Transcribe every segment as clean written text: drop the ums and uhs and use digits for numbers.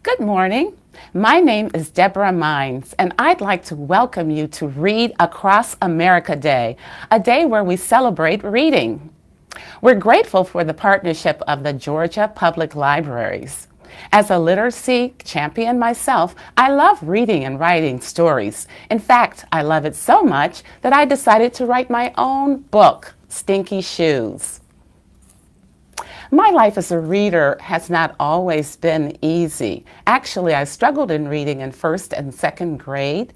Good morning. My name is Deborah Mines, and I'd like to welcome you to Read Across America Day, a day where we celebrate reading. We're grateful for the partnership of the Georgia Public Libraries. As a literacy champion myself, I love reading and writing stories. In fact, I love it so much that I decided to write my own book, Stinky Shoes. My life as a reader has not always been easy. Actually, I struggled in reading in first and second grade,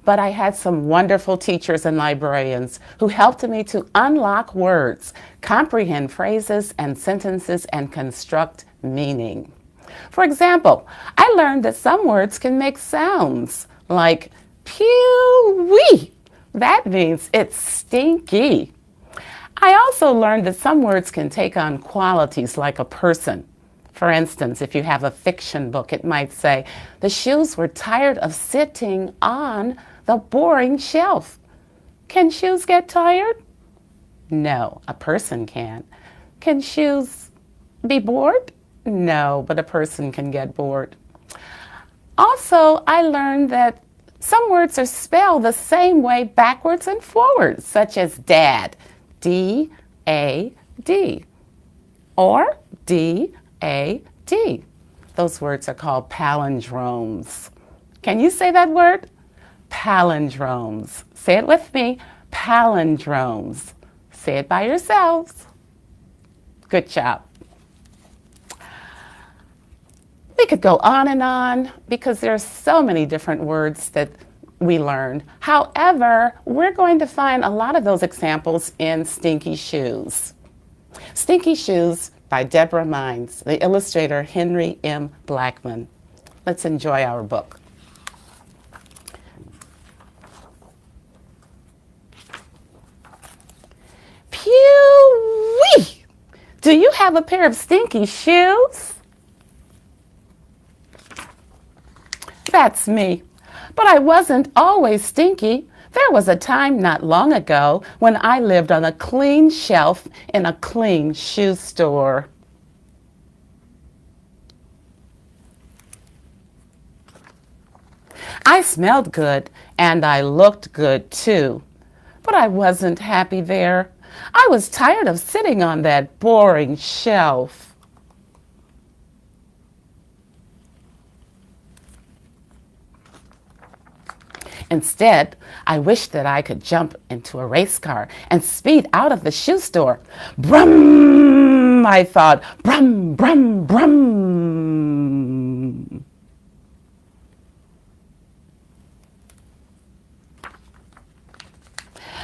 but I had some wonderful teachers and librarians who helped me to unlock words, comprehend phrases and sentences, and construct meaning. For example, I learned that some words can make sounds like pew-wee. That means it's stinky. I also learned that some words can take on qualities like a person. For instance, if you have a fiction book, it might say, the shoes were tired of sitting on the boring shelf. Can shoes get tired? No, a person can. Can shoes be bored? No, but a person can get bored. Also, I learned that some words are spelled the same way backwards and forwards, such as dad. D-A-D, or D-A-D. Those words are called palindromes. Can you say that word? Palindromes. Say it with me, palindromes. Say it by yourselves. Good job. We could go on and on because there are so many different words that we learned. However, we're going to find a lot of those examples in Stinky Shoes. Stinky Shoes by Deborah Mines, the illustrator Henry M. Blackman. Let's enjoy our book. Pew-wee! Do you have a pair of stinky shoes? That's me. But I wasn't always stinky. There was a time not long ago when I lived on a clean shelf in a clean shoe store. I smelled good and I looked good too. But I wasn't happy there. I was tired of sitting on that boring shelf. Instead, I wished that I could jump into a race car and speed out of the shoe store. Brum, I thought, brum, brum, brum.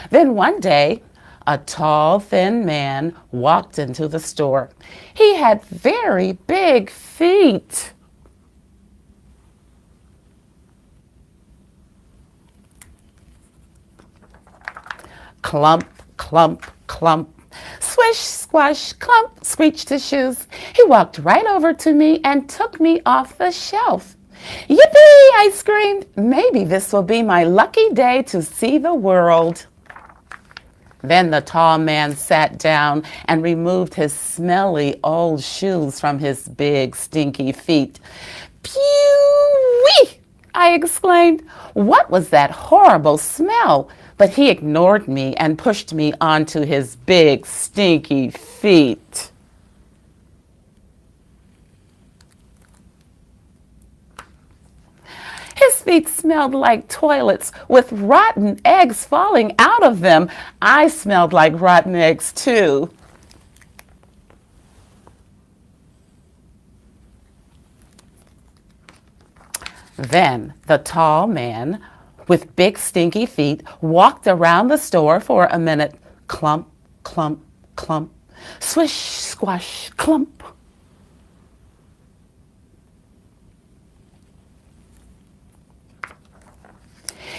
Then one day, a tall, thin man walked into the store. He had very big feet. Clump, clump, clump. Swish, squash, clump, screeched his shoes. He walked right over to me and took me off the shelf. Yippee, I screamed. Maybe this will be my lucky day to see the world. Then the tall man sat down and removed his smelly old shoes from his big, stinky feet. Pew-wee! I exclaimed. What was that horrible smell? But he ignored me and pushed me onto his big, stinky feet. His feet smelled like toilets with rotten eggs falling out of them. I smelled like rotten eggs too. Then the tall man with big stinky feet walked around the store for a minute. Clump, clump, clump. Swish, squash, clump.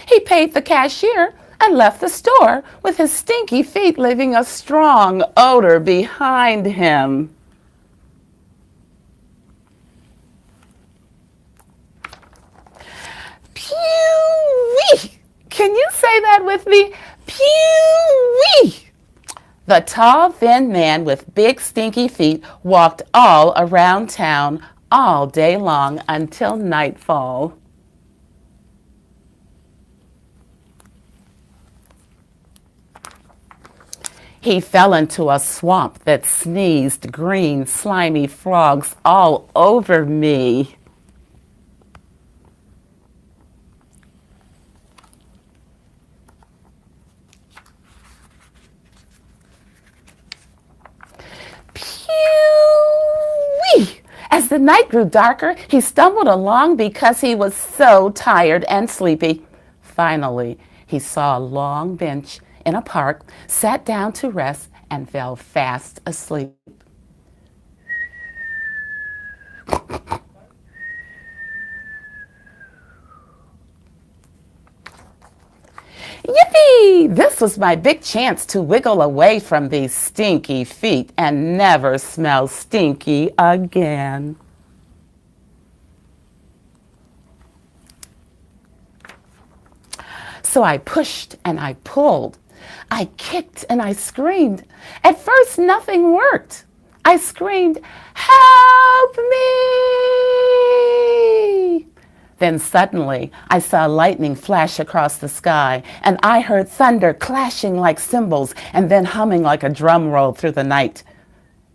He paid the cashier and left the store with his stinky feet leaving a strong odor behind him. Pew-wee! Can you say that with me? Pew-wee! The tall, thin man with big, stinky feet walked all around town, all day long until nightfall. He fell into a swamp that sneezed green, slimy frogs all over me. Pew-wee! As the night grew darker, he stumbled along because he was so tired and sleepy. Finally, he saw a long bench in a park, sat down to rest, and fell fast asleep. Yippee! This was my big chance to wiggle away from these stinky feet and never smell stinky again. So I pushed and I pulled. I kicked and I screamed. At first, nothing worked. I screamed, "Help me!" Then suddenly, I saw lightning flash across the sky, and I heard thunder clashing like cymbals and then humming like a drum roll through the night.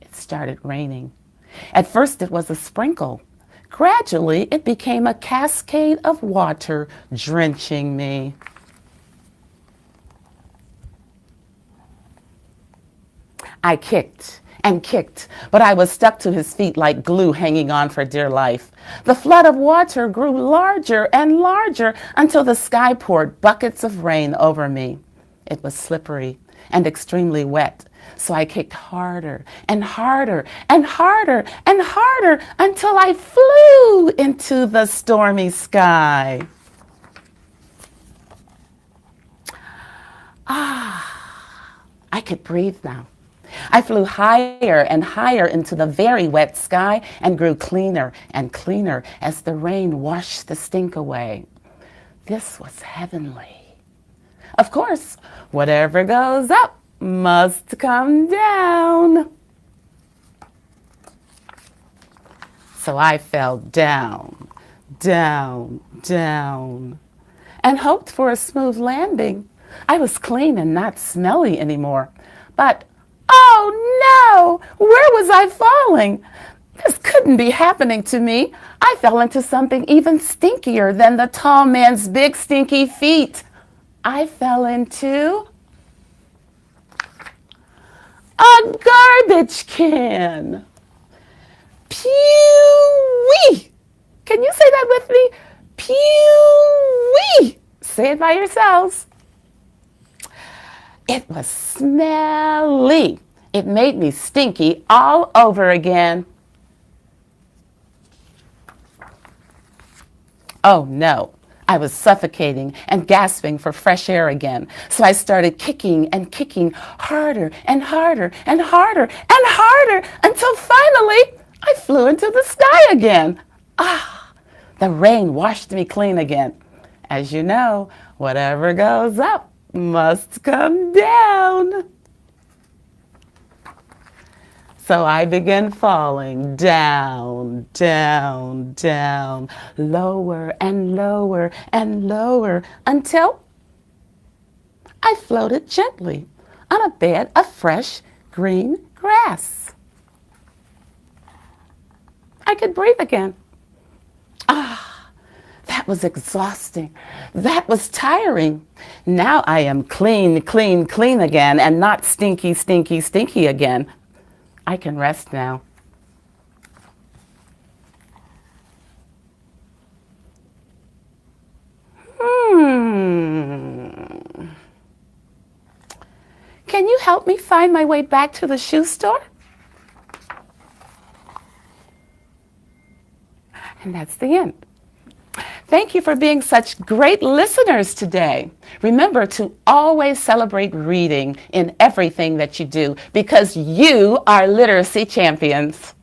It started raining. At first, it was a sprinkle. Gradually, it became a cascade of water drenching me. I kicked and kicked, but I was stuck to his feet like glue hanging on for dear life. The flood of water grew larger and larger until the sky poured buckets of rain over me. It was slippery and extremely wet, so I kicked harder and harder and harder and harder until I flew into the stormy sky. I could breathe now. I flew higher and higher into the very wet sky and grew cleaner and cleaner as the rain washed the stink away. This was heavenly. Of course, whatever goes up must come down. So I fell down, down, down, and hoped for a smooth landing. I was clean and not smelly anymore. But oh no! Where was I falling? This couldn't be happening to me. I fell into something even stinkier than the tall man's big stinky feet. I fell into a garbage can. Pew-wee! Can you say that with me? Pew-wee! Say it by yourselves. It was smelly. It made me stinky all over again. Oh no, I was suffocating and gasping for fresh air again. So I started kicking and kicking harder and harder and harder and harder until finally I flew into the sky again. The rain washed me clean again. As you know, whatever goes up must come down. So I began falling down, down, down, lower and lower and lower until I floated gently on a bed of fresh green grass. I could breathe again. That was exhausting. That was tiring. Now I am clean, clean, clean again and not stinky, stinky, stinky again. I can rest now. Can you help me find my way back to the shoe store? And that's the end. Thank you for being such great listeners today. Remember to always celebrate reading in everything that you do because you are literacy champions.